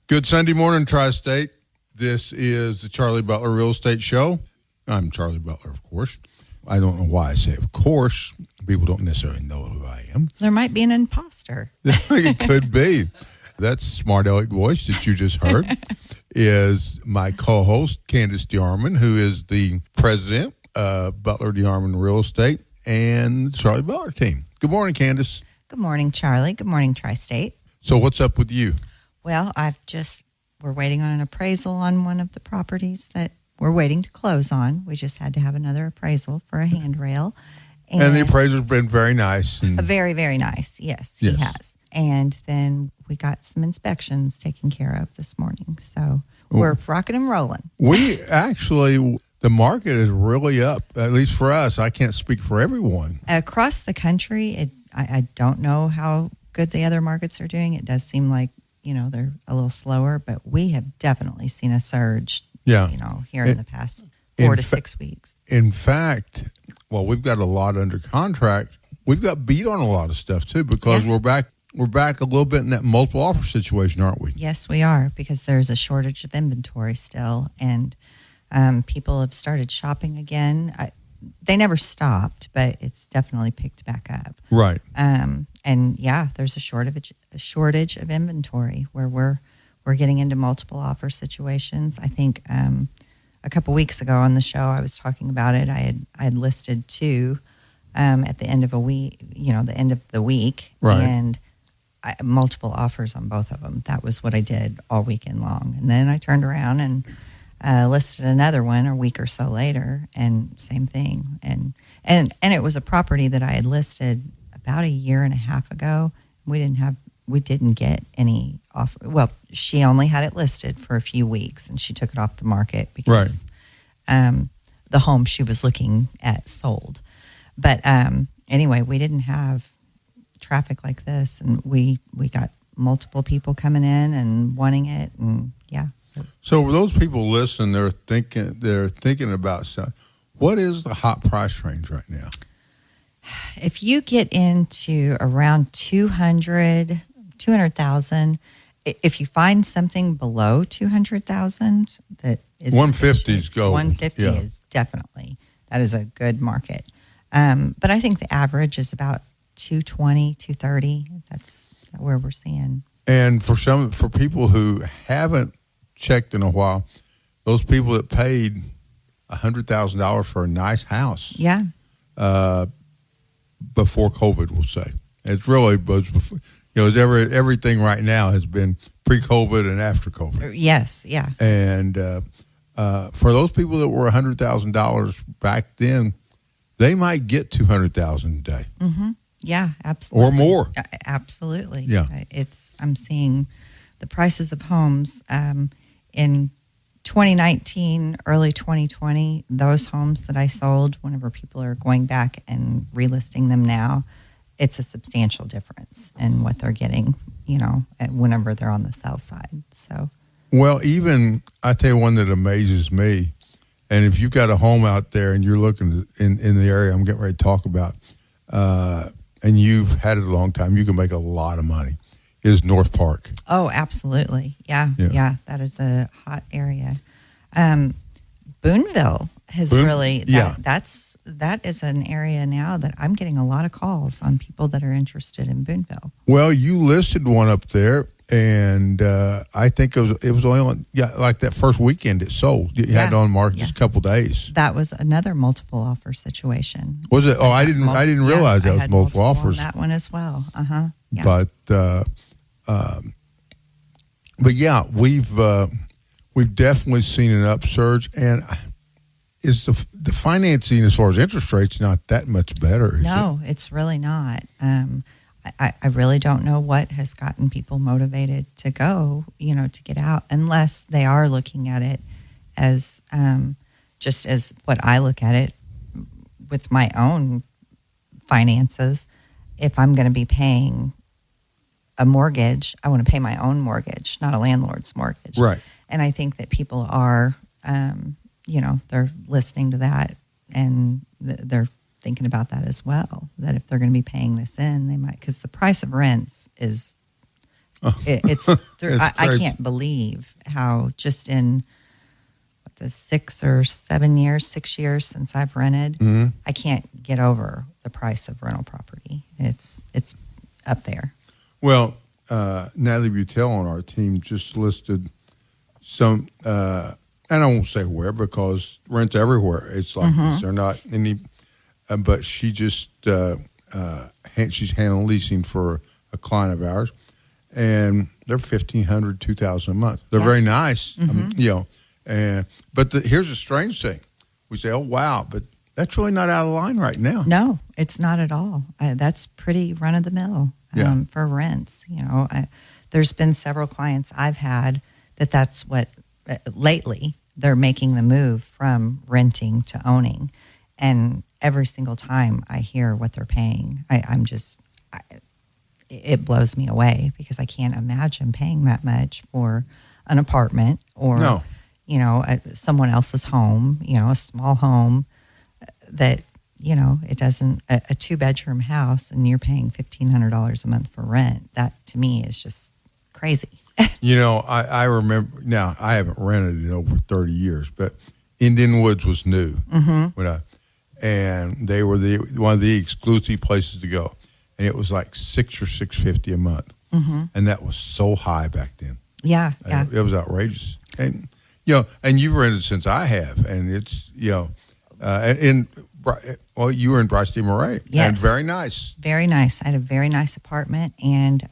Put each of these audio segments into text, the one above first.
Good Sunday morning, Tri-State. This is the Charlie Butler Real Estate Show. I'm Charlie Butler, of course. I don't know why I say of course. People don't necessarily know who I am. There might be an imposter. It could be. That smart aleck voice that you just heard is my co-host, Candace DeArmond, who is the president of Butler DeArmond Real Estate and the Charlie Butler team. Good morning, Candace. Good morning, Charlie. Good morning, Tri-State. So what's up with you? Well, we're waiting on an appraisal on one of the properties that we're waiting to close on. We just had to have another appraisal for a handrail. And the appraiser's been very nice. Very, very nice. Yes, he has. And then we got some inspections taken care of this morning. So we're rocking and rolling. The market is really up, at least for us. I can't speak for everyone. Across the country, I don't know how good the other markets are doing. It does seem like, they're a little slower, but we have definitely seen a surge, here in the past 4 to 6 weeks. In fact, we've got a lot under contract. We've got beat on a lot of stuff, too, because we're back a little bit in that multiple offer situation, aren't we? Yes, we are, because there's a shortage of inventory still, and people have started shopping again. They never stopped, but it's definitely picked back up. Right. There's a shortage of inventory where we're getting into multiple offer situations. I think a couple weeks ago on the show I was talking about it. I had listed 2 at the end of a week, the end of the week, right. And multiple offers on both of them. That was what I did all weekend long, and then I turned around and listed another one a week or so later, and same thing. And it was a property that I had listed about a year and a half ago. We didn't get any offer. Well, she only had it listed for a few weeks, and she took it off the market because the home she was looking at sold. But anyway, we didn't have traffic like this, and we got multiple people coming in and wanting it, and yeah. So for those people listening, they're thinking about stuff. What is the hot price range right now? If you get into around 200,000, if you find something below 200,000, that is 150 is go. 150 is definitely, that is a good market. But I think the average is about 220, 230. That's where we're seeing. And for people who haven't checked in a while, those people that paid $100,000 for a nice house, before COVID, we'll say, it's really was before, everything right now has been pre-COVID and after COVID. Yes, yeah. And for those people that were $100,000 back then, they might get $200,000 a day. Mm-hmm. Yeah, absolutely. Or more. Absolutely. Yeah. I'm seeing the prices of homes in 2019, early 2020, those homes that I sold, whenever people are going back and relisting them now, it's a substantial difference in what they're getting, whenever they're on the sell side. So, well, even I tell you one that amazes me, and if you've got a home out there and you're looking in the area I'm getting ready to talk about, and you've had it a long time, you can make a lot of money, is North Park. Oh, absolutely. Yeah. That is a hot area. Boonville has that is an area now that I'm getting a lot of calls on people that are interested in Boonville. Well, you listed one up there, and I think it was only on, like that first weekend it sold. You had it on market just a couple days. That was another multiple offer situation. Was it? Oh, I didn't realize that was multiple offers. On that one as well. Yeah. But yeah, we've definitely seen an upsurge, and is the financing as far as interest rates not that much better? No, it's really not. I really don't know what has gotten people motivated to go, to get out, unless they are looking at it as just as what I look at it with my own finances. If I'm going to be paying a mortgage, I want to pay my own mortgage, not a landlord's mortgage. Right. And I think that people are, they're listening to that, and they're thinking about that as well, that if they're going to be paying this in, they might, because the price of rents is It's It's I crazy. can't believe how just in the 6 years since I've rented, I can't get over the price of rental property. It's up there. Well, Natalie Butel on our team just listed some, and I won't say where because rent's everywhere. It's like this. They're not any, but she just, she's handling leasing for a client of ours, and they're $1,500, $2,000 a month. They're very nice, but here's the strange thing. We say, oh, wow, but that's really not out of line right now. No, it's not at all. That's pretty run of the mill for rents. There's been several clients I've had that's what lately they're making the move from renting to owning, and every single time I hear what they're paying, it blows me away because I can't imagine paying that much for an apartment or someone else's home, a small home that, it doesn't, a 2-bedroom house and you're paying $1,500 a month for rent. That to me is just crazy. I remember, now I haven't rented in over 30 years, but Indian Woods was new. And they were one of the exclusive places to go. And it was like $600 or $650 a month. And that was so high back then. Yeah. It was outrageous. And, and you've rented since I have. And it's, you were in Bryce de Marais. Yes. And very nice. Very nice. I had a very nice apartment. And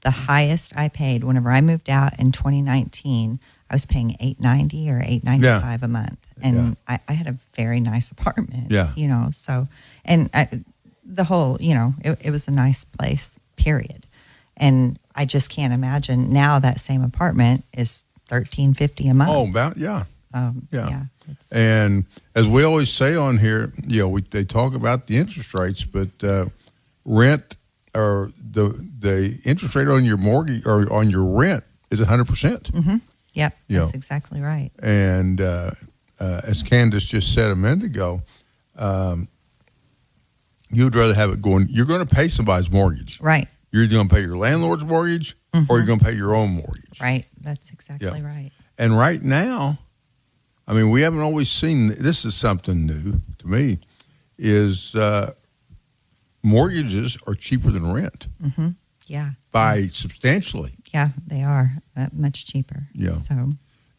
the highest I paid whenever I moved out in 2019, I was paying $890 or $895 a month. And I had a very nice apartment. Yeah. So, and the whole, it was a nice place, period. And I just can't imagine now that same apartment is $1,350 a month. Oh, and as we always say on here, they talk about the interest rates, but rent or the interest rate on your mortgage or on your rent is 100%. Yep, that's exactly right. And as Candace just said a minute ago, you'd rather have it going. You're going to pay somebody's mortgage, right? You're either going to pay your landlord's mortgage or you're going to pay your own mortgage, right? That's exactly right. And right now, I mean, we haven't always seen. This is something new to me. Is mortgages are cheaper than rent? Yeah, by substantially. Yeah, they are much cheaper. Yeah. So,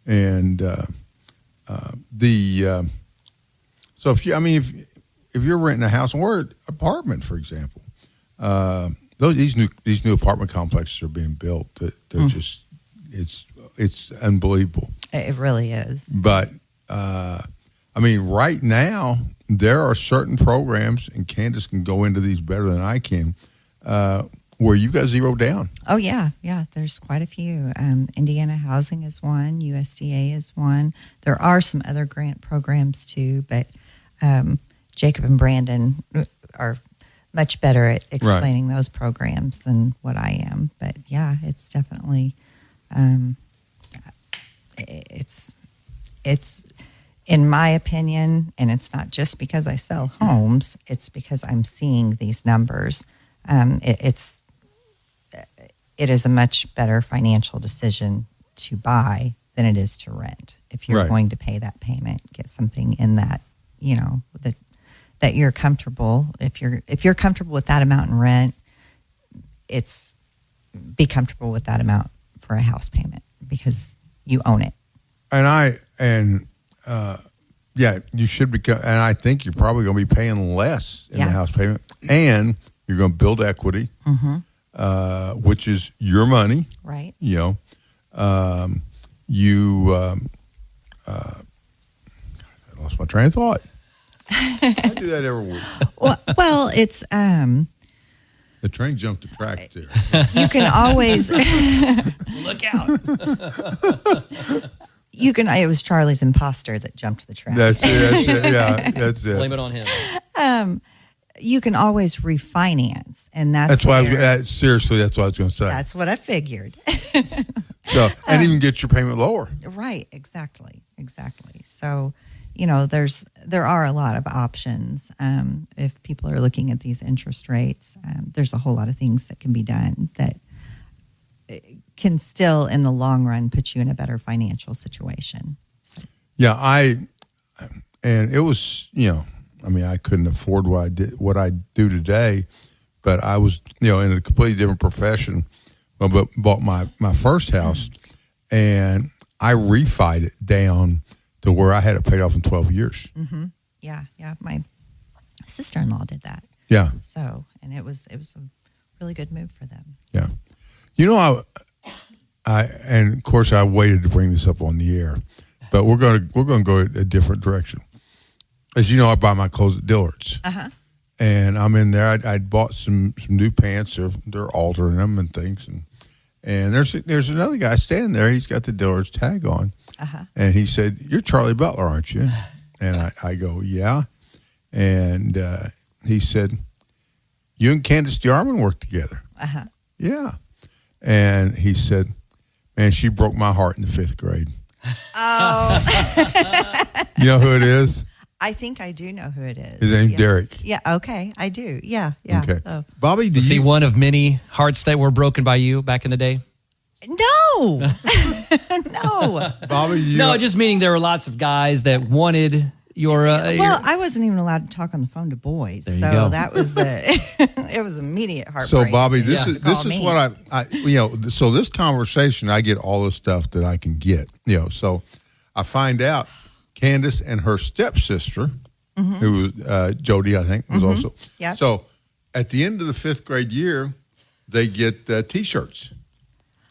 and so if you're renting a house or an apartment, for example, these new apartment complexes are being built that they're just it's unbelievable. It really is. But right now there are certain programs, and Candace can go into these better than I can, where you got zero down. Oh yeah. There's quite a few. Indiana Housing is one. USDA is one. There are some other grant programs too, but Jacob and Brandon are much better at explaining those programs than what I am. But yeah, it's definitely, it's in my opinion, and it's not just because I sell homes, it's because I'm seeing these numbers. It is a much better financial decision to buy than it is to rent. If you're going to pay that payment, get something in that, that you're comfortable. If you're comfortable with that amount in rent, be comfortable with that amount for a house payment because you own it. You should be, and I think you're probably going to be paying less in the house payment, and you're going to build equity, which is your money, right? I lost my train of thought. I do that every week. Well, it's the train jumped the track there. You can always look out. It was Charlie's imposter that jumped the track. That's it. Yeah, that's it. Blame it on him. You can always refinance, and that's why. Seriously, that's what I was going to say. That's what I figured. So, and even get your payment lower. Right. Exactly. So, there are a lot of options. If people are looking at these interest rates, there's a whole lot of things that can be done that can still, in the long run, put you in a better financial situation. So. Yeah, and it was, I mean, I couldn't afford what I do today, but I was, in a completely different profession. But bought my first house, and I refied it down to where I had it paid off in 12 years. Mm-hmm. Yeah. My sister-in-law did that. Yeah. So, and it was a really good move for them. Yeah. And of course I waited to bring this up on the air, but we're going to go a different direction. As you know, I buy my clothes at Dillard's. Uh-huh. And I'm in there. I'd bought some new pants. They're altering them and things. And there's another guy standing there. He's got the Dillard's tag on. Uh-huh. And he said, "You're Charlie Butler, aren't you?" And I go, "Yeah." And he said, "You and Candace DeArmond work together." Uh-huh. Yeah. And he said, "Man, she broke my heart in the 5th grade." Oh. You know who it is? I think I do know who it is. His name's Derek. Yeah, okay, I do. Yeah. Okay. So. Bobby, Was he one of many hearts that were broken by you back in the day? No. No. Bobby, No, just meaning there were lots of guys that wanted your... well, I wasn't even allowed to talk on the phone to boys, There you so go. that was it was immediate heartbreak. So, Bobby, this Yeah. is me. what so this conversation, I get all the stuff that I can get, so I find out Candace and her stepsister, who was Jody, I think, was also. Yeah. So at the end of the 5th grade year, they get T-shirts.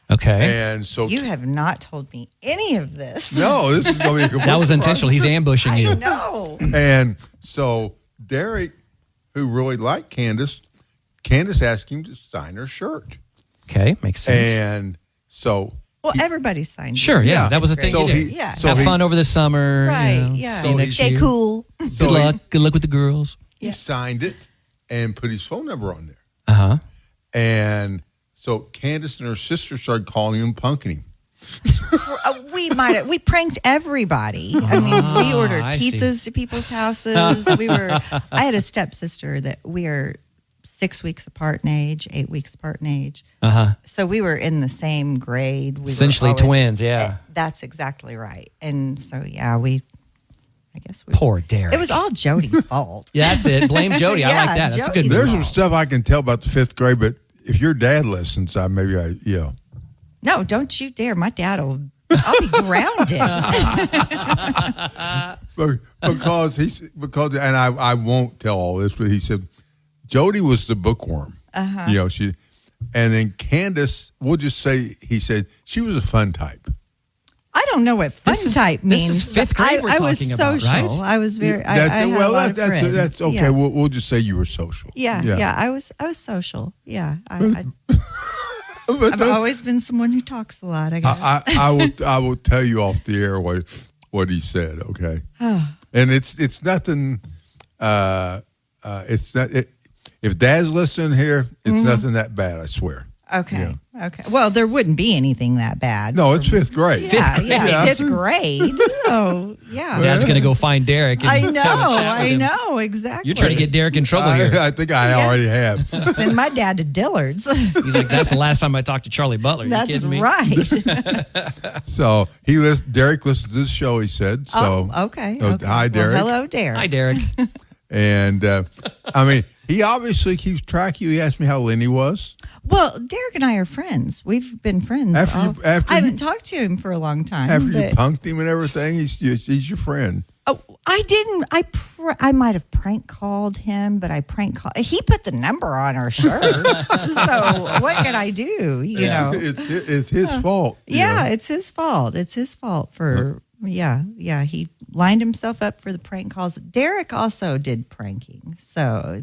Okay. And so You have not told me any of this. no, this is going to be a complete That was surprise. intentional. He's ambushing I you. know. And so Derek, who really liked Candace asked him to sign her shirt. Okay, makes sense. And so Well, everybody signed. Sure, yeah, Yeah. that was a thing So to do. he- Yeah. so Have he- fun over the summer. Right. Yeah. See you next Stay year. cool. so Good luck. Good luck with the girls. He signed it and put his phone number on there. Uh-huh. And so Candace and her sister started calling him, punking him. We pranked everybody. I mean, we ordered I see. pizzas to people's houses. I had a stepsister that we are 6 weeks apart in age, 8 weeks apart in age. Uh-huh. So we were in the same grade. We were Essentially always- twins, yeah. That's exactly right. And so, yeah, I guess we. Poor Derek. It was all Jody's fault. Yeah, that's it. Blame Jody. I Yeah, like that. That's a good Jody's move. There's some stuff I can tell about the 5th grade, but if your dad listens, No, don't you dare. My dad will. I'll be grounded. because I won't tell all this, but he said Jody was the bookworm. She, and then Candace, we'll just say he said she was a fun type. I don't know what fun type means. This is 5th grade we're I was talking about, social. right? I was very. I had a lot of friends. That's okay. Yeah. We'll just say you were social. Yeah. I was social. Yeah. But I've always been someone who talks a lot. I guess. I will tell you off the air what he said. Okay, and it's nothing. It's not. If Dad's listening here, it's nothing that bad. I swear. Okay. Well, there wouldn't be anything that bad. No, it's 5th grade. Yeah, 5th grade. Oh, yeah. Dad's going to go find Derek. And I have a chat with him. know, exactly. You're trying to get Derek in trouble here. I think I already have. Send my dad to Dillard's. He's like, that's the last time I talked to Charlie Butler. You That's kidding me? right. So Derek listened to this show. He said so. Okay. So, hi, Derek. Well, hello, Derek. Hi, Derek. And I mean, he obviously keeps track of you. He asked me how Lenny was. Well, Derek and I are friends. We've been friends. After I haven't you- talked to him for a long time. After you but- punked him and everything, he's your friend. Oh, I didn't. I might have prank called him, but I prank called. He put the number on our shirt. So what can I do? You know. It's his fault. you Yeah, know. it's his fault. It's his fault for. Yeah. He lined himself up for the prank calls. Derek also did pranking, so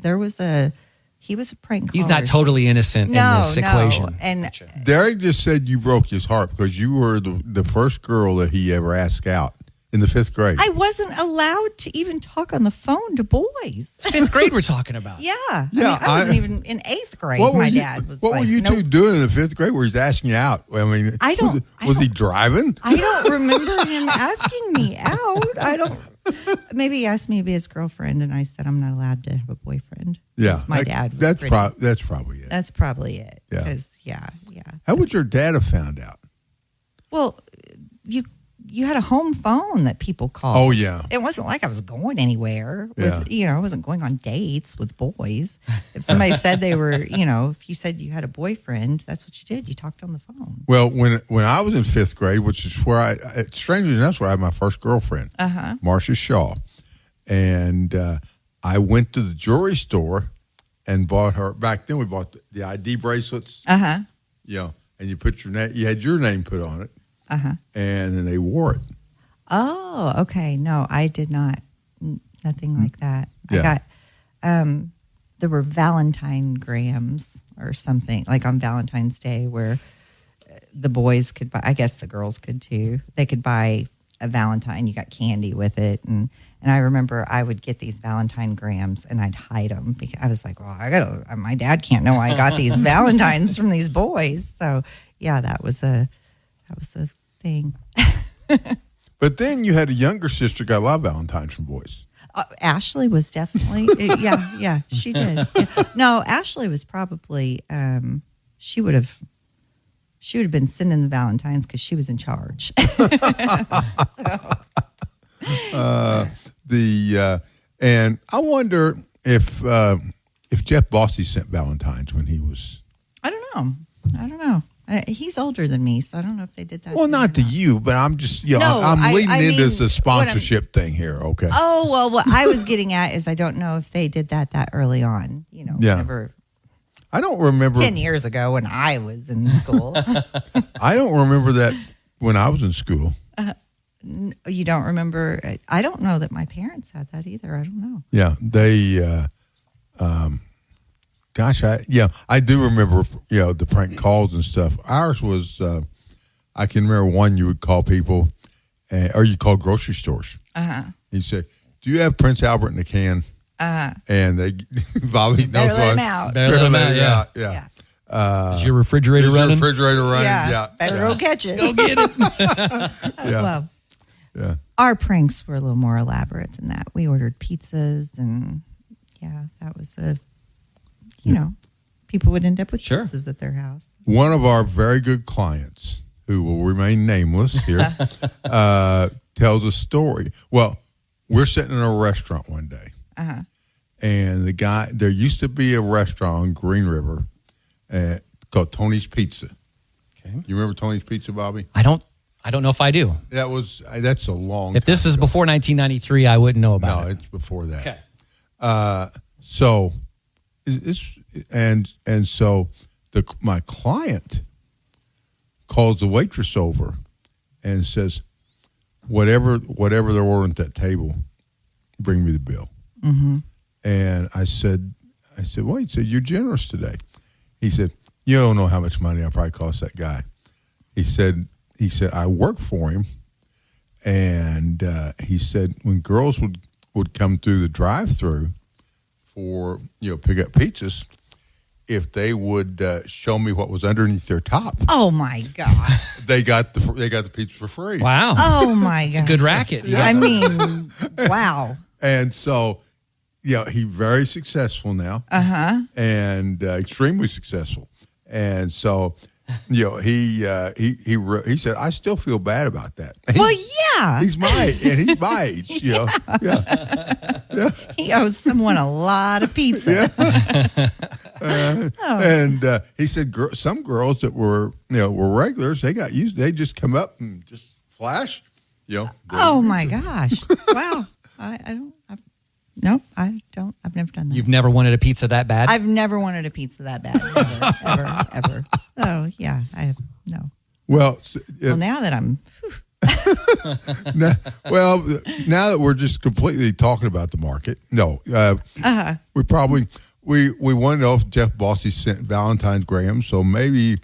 he was a prank caller. He's not totally innocent in this equation. No. And Derek just said you broke his heart because you were the first girl that he ever asked out in the 5th grade. I wasn't allowed to even talk on the phone to boys. It's 5th grade we're talking about. Yeah. I Yeah, mean, I wasn't even in 8th grade. What My were you, dad was What like, were you nope. two doing in the 5th grade where he's asking you out? I mean, was he driving? I don't remember him asking me out. Maybe he asked me to be his girlfriend, and I said I'm not allowed to have a boyfriend. Yeah, 'Cause my dad was that's pretty- that's probably it. That's probably it. Yeah. 'Cause, yeah. How would your dad have found out? Well, you had a home phone that people called. Oh, yeah. It wasn't like I was going anywhere. With, Yeah. I wasn't going on dates with boys. If somebody said they were, if you said you had a boyfriend, that's what you did. You talked on the phone. Well, when I was in 5th grade, which is where strangely enough, where I had my first girlfriend, Marcia Shaw, and I went to the jewelry store and bought her. Back then, we bought the ID bracelets. And you put you had your name put on it, and then they wore it. Oh, okay. No, I did not. Nothing like that. Yeah. I got, there were Valentine grams or something, like on Valentine's Day, where the boys could buy, I guess the girls could too. They could buy a Valentine. You got candy with it. And I remember I would get these Valentine grams and I'd hide them because I was like, well, my dad can't know I got these Valentines from these boys. So yeah, that was a thing. But then you had a younger sister got a lot of Valentines from boys. Ashley was definitely, yeah, she did. Yeah. No, Ashley was probably, she would have been sending the Valentines because she was in charge. And I wonder if Jeff Bossy sent Valentines when he was. I don't know. He's older than me, so I don't know if they did that. Well, not to you, but I'm just, I'm leading into the sponsorship thing here, okay? Oh, well, what I was getting at is I don't know if they did that early on, whenever. I don't remember. 10 years ago when I was in school. I don't remember that when I was in school. You don't remember? I don't know that my parents had that either. I don't know. Yeah, they, I do remember, the prank calls and stuff. Ours was, I can remember one you would call people, or you call grocery stores. You say, do you have Prince Albert in a can? And they, Bobby knows Better let him out. Better let him out, yeah. Is your refrigerator running? Yeah. Better go catch it. Go get it. Well, yeah. our pranks were a little more elaborate than that. We ordered pizzas, and that was people would end up with pizzas at their house. One of our very good clients, who will remain nameless here, tells a story. Well, we're sitting in a restaurant one day, and there used to be a restaurant on Green River called Tony's Pizza. Okay, you remember Tony's Pizza, Bobby? I don't know if I do. That's a long. If this is before 1993, I wouldn't know about it. No, it's before that. Okay. So my client calls the waitress over and says, whatever they're ordering at that table, bring me the bill. Mm-hmm. And I said, wait. He said, you're generous today. He said, you don't know how much money I probably cost that guy. He said, I work for him. And he said, when girls would come through the drive-thru for, pick up pizzas, if they would show me what was underneath their top. Oh my God! they got the pizza for free. Wow! Oh my God! It's a good racket. Yeah. I mean, wow! And so, he's very successful now. And extremely successful. And so, he said, I still feel bad about that. Well, yeah. He's my age. Yeah. He owes someone a lot of pizza. And he said some girls that were regulars, they got used. They just come up and just flash. Oh my gosh! Wow. I don't. I've never done that. You've never wanted a pizza that bad? I've never wanted a pizza that bad. Ever. Oh yeah, I have no. Well, now that I'm. now that we're just completely talking about the market, no. We want to know if Jeff Bossy sent Valentine's grams, so maybe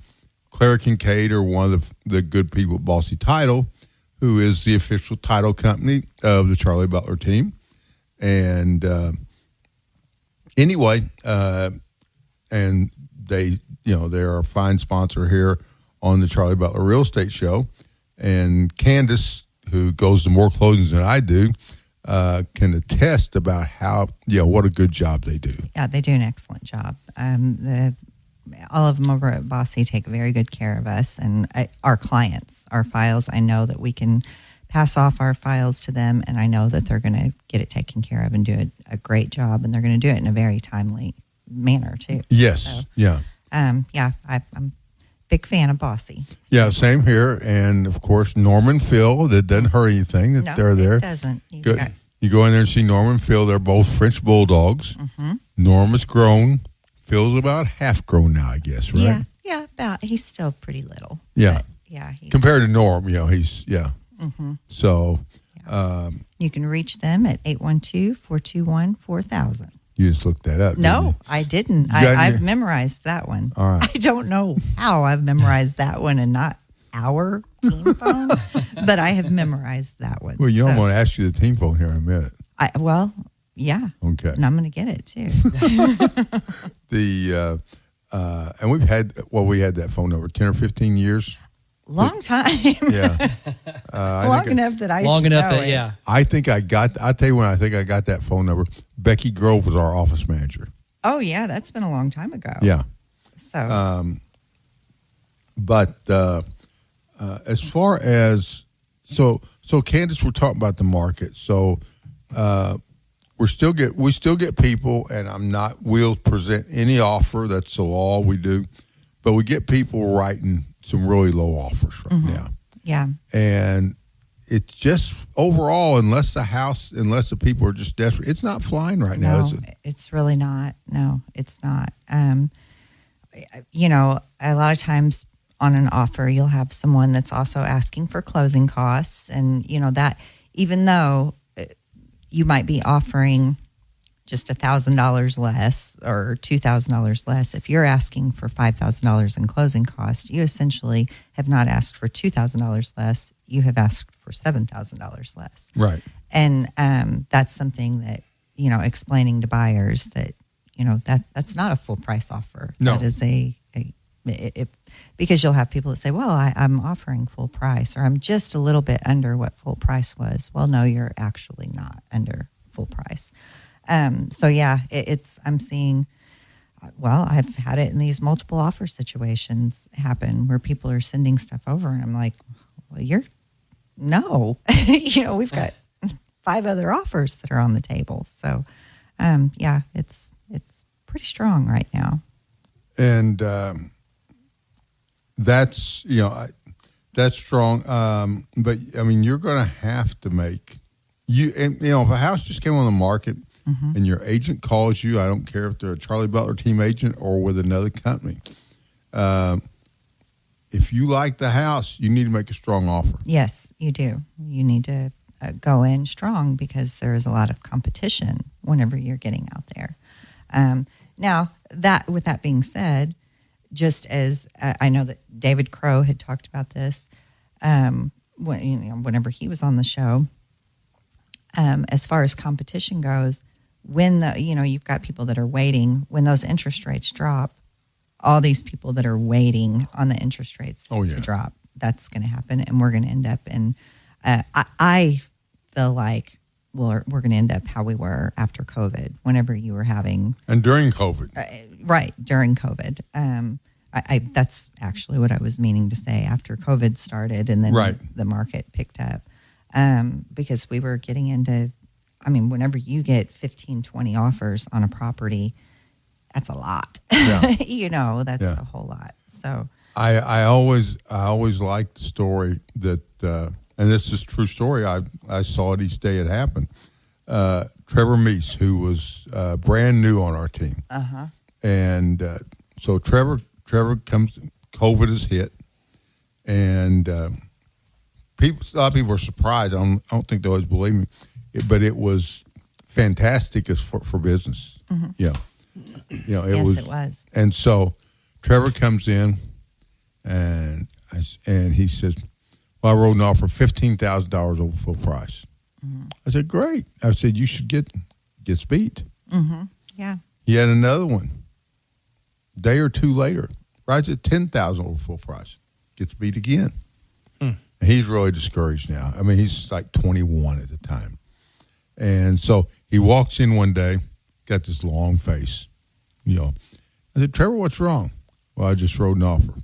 Clara Kincaid or one of the good people at Bossy Title who is the official title company of the Charlie Butler team. And anyway, and they're a fine sponsor here on the Charlie Butler Real Estate Show. And Candace, who goes to more closings than I do, can attest about how, what a good job they do. Yeah, they do an excellent job. All of them over at Bossy take very good care of us and our clients, our files. I know that we can pass off our files to them, and I know that they're going to get it taken care of and do a great job, and they're going to do it in a very timely manner too. Yes, so, yeah. I'm a big fan of Bossy. So. Yeah, same here. And, of course, Norman Phil, that doesn't hurt anything that they're there. It doesn't. You go in there and see Norman Phil. They're both French Bulldogs. Mm-hmm. Norm is grown. Phil's about half grown now, I guess, right? Yeah, about. He's still pretty little. Yeah. Compared to Norm, he's, Mm-hmm. So. Yeah. You can reach them at 812-421-4000. You just looked that up. No, I didn't. I've memorized that one. All right. I don't know how I've memorized that one and not our team phone, but I have memorized that one. Well, I'm going to ask you the team phone here in a minute. Yeah. Okay. And I'm going to get it too. And we had that phone number 10 or 15 years. Long time. Yeah. Long enough that I long should enough know that it. yeah. I'll tell you when I think I got that phone number. Becky Grove was our office manager. Oh yeah, that's been a long time ago. Yeah. So. But as far as so Candace, we're talking about the market. So we still get people, and we'll present any offer. That's the law we do, but we get people writing some really low offers right now. Yeah. And it's just overall, unless the people are just desperate, it's not flying right now, is it? It's really not. No, it's not. A lot of times on an offer, you'll have someone that's also asking for closing costs. And, that even though you might be offering just $1,000 less or $2,000 less, if you're asking for $5,000 in closing costs, you essentially have not asked for $2,000 less. You have asked for $7,000 less. Right. And that's something that, explaining to buyers that, that's not a full price offer. No. That is because you'll have people that say, well, I'm offering full price, or I'm just a little bit under what full price was. Well, no, you're actually not under full price. I'm seeing, I've had it in these multiple offer situations happen where people are sending stuff over, and I'm like, well, we've got 5 other offers that are on the table. So, it's pretty strong right now. And that's strong. But I mean, you're going to have to make if a house just came on the market. Mm-hmm. And your agent calls you, I don't care if they're a Charlie Butler team agent or with another company. If you like the house, you need to make a strong offer. Yes, you do. You need to go in strong because there is a lot of competition whenever you're getting out there. Now, with that being said, just as I know that David Crow had talked about this whenever he was on the show, as far as competition goes, when you've got people that are waiting, when those interest rates drop, all these people that are waiting on the interest rates to drop, that's going to happen, and we're going to end up in. I feel like we're going to end up how we were after COVID. Whenever you were having and during COVID, right during COVID. That's actually what I was meaning to say. After COVID started, and then the market picked up, because we were getting into. I mean, whenever you get 15, 20 offers on a property, that's a lot. Yeah. That's a whole lot. So I always liked the story that, and this is a true story. I saw it each day it happened. Trevor Meese, who was brand new on our team, and so Trevor comes. COVID has hit, and a lot of people were surprised. I don't think they always believe me. But it was fantastic for business. Mm-hmm. It was. And so Trevor comes in, and he says, Well, I wrote an offer $15,000 over full price. Mm-hmm. I said, great. I said, you should get beat. Mm-hmm. Yeah. He had another one. Day or two later, right at $10,000 over full price. Gets beat again. He's really discouraged now. I mean, he's like 21 at the time. And so he walks in one day, got this long face. I said, Trevor, what's wrong? Well, I just wrote an offer.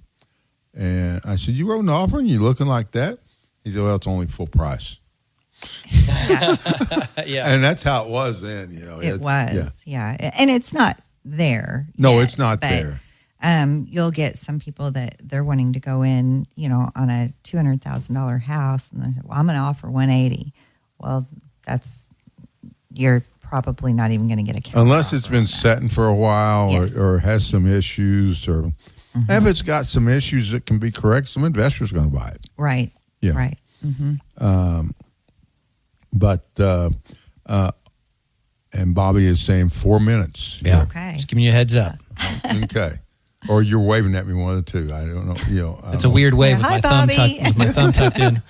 And I said, you wrote an offer and you're looking like that? He said, well, it's only full price. Yeah. And that's how it was then. It was, yeah. And it's not there. No, yet, it's not but, there. You'll get some people that they're wanting to go in, on a $200,000 house, and they're like, well, I'm going to offer 180. Well, you're probably not even going to get a counter Unless it's offer been on that. setting for a while Yes. or has some issues or if it's got some issues that can be correct, some investors are going to buy it. Right. Yeah. Right. Mm-hmm. And Bobby is saying 4 minutes. Yeah. Okay. Just giving you a heads up. Okay. Or you're waving at me one of the two. I don't know. It's a weird way Yeah, with hi, my thumb Bobby. tucked in.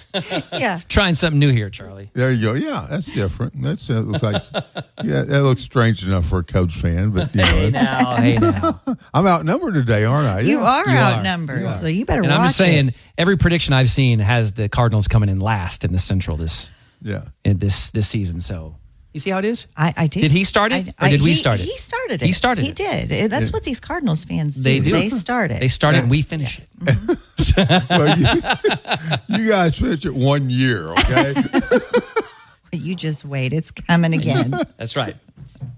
Yeah. Trying something new here, Charlie. There you go. Yeah, that's different. That looks like, that looks strange enough for a Cubs fan, but Hey now. I'm outnumbered today, aren't I? You Yeah. are You are. outnumbered, You are. so you better And watch I'm just saying, it. every prediction I've seen has the Cardinals coming in last in the Central Yeah. this season. So you see how it is? I do. Did he start it, or did we start it? He started it. He started He it. did. That's what these Cardinals fans do. They do. They start it. They start it and we finish it. Well, you guys finish it 1 year, okay? But you just wait. It's coming again. That's right.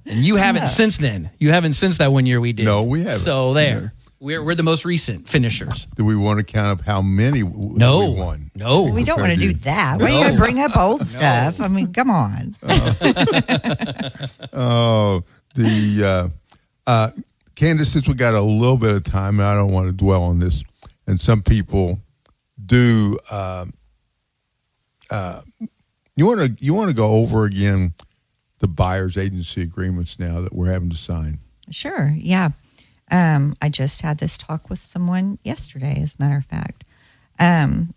And you haven't since then. You haven't since that 1 year we did. No, we haven't. So there. We're the most recent finishers. Do we want to count up how many we won? No. We don't want to do that. Why are you going to bring up old stuff? I mean, come on. Candace, since we got a little bit of time, and I don't want to dwell on this, and some people do. You want to go over again the buyer's agency agreements now that we're having to sign? Sure. Yeah. I just had this talk with someone yesterday, as a matter of fact.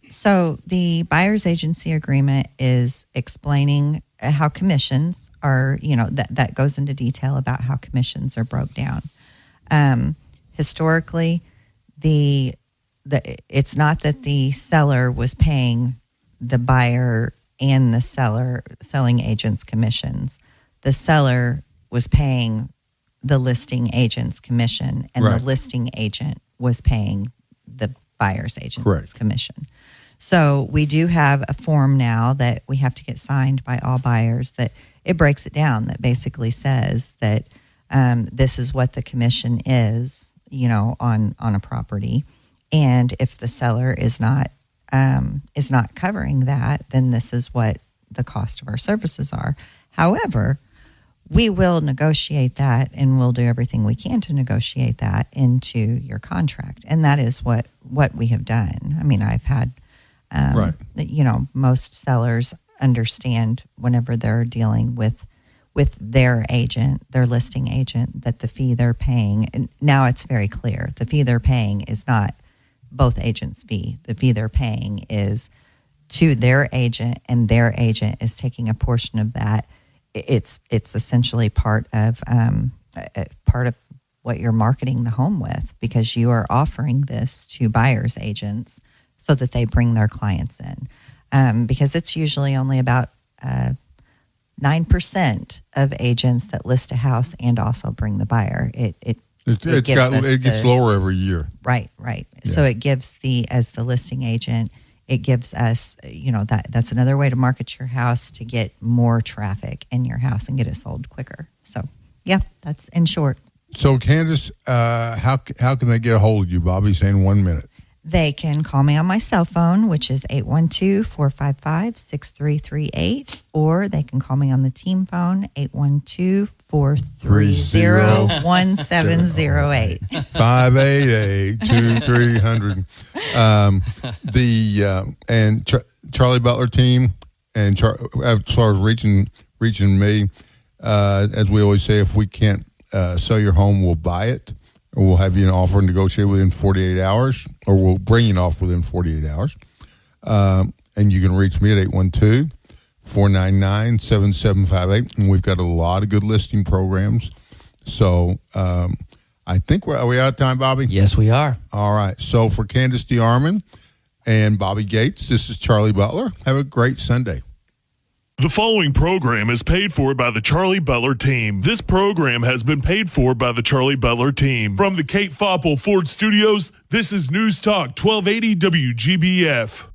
So the buyer's agency agreement is explaining how commissions are, that goes into detail about how commissions are broke down. Historically, it's not that the seller was paying the buyer and the selling agent's commissions. The seller was paying the listing agent's commission, and Right. the listing agent was paying the buyer's agent's Correct. commission. So we do have a form now that we have to get signed by all buyers that it breaks it down, that basically says that this is what the commission is, on a property. And if the seller is not covering that, then this is what the cost of our services are. However, we will negotiate that, and we'll do everything we can to negotiate that into your contract. And that is what we have done. I mean, I've had, Right. most sellers understand whenever they're dealing with their agent, their listing agent, that the fee they're paying, and now it's very clear, the fee they're paying is not both agents' fee. The fee they're paying is to their agent, and their agent is taking a portion of that. It's essentially part of what you're marketing the home with, because you are offering this to buyers agents so that they bring their clients in, because it's usually only about 9% of agents that list a house and also bring the buyer. It gets lower every year. Right. Yeah. So it gives as the listing agent, it gives us, that's another way to market your house to get more traffic in your house and get it sold quicker. So, yeah, that's in short. So, Candace, how can they get a hold of you? Bobby's saying 1 minute. They can call me on my cell phone, which is 812-455-6338, or they can call me on the team phone, 812-430-1708. 588-2300. Charlie Butler team, and as far as reaching me, as we always say, if we can't sell your home, we'll buy it, or we'll have you an offer negotiated within 48 hours, or we'll bring you an offer within 48 hours. And you can reach me at 812-499-7758. And we've got a lot of good listing programs. So I think are we out of time, Bobby? Yes, we are. All right. So for Candace DeArmond and Bobby Gates, this is Charlie Butler. Have a great Sunday. The following program is paid for by the Charlie Butler team. This program has been paid for by the Charlie Butler team. From the Kate Foppel Ford Studios, this is News Talk 1280 WGBF.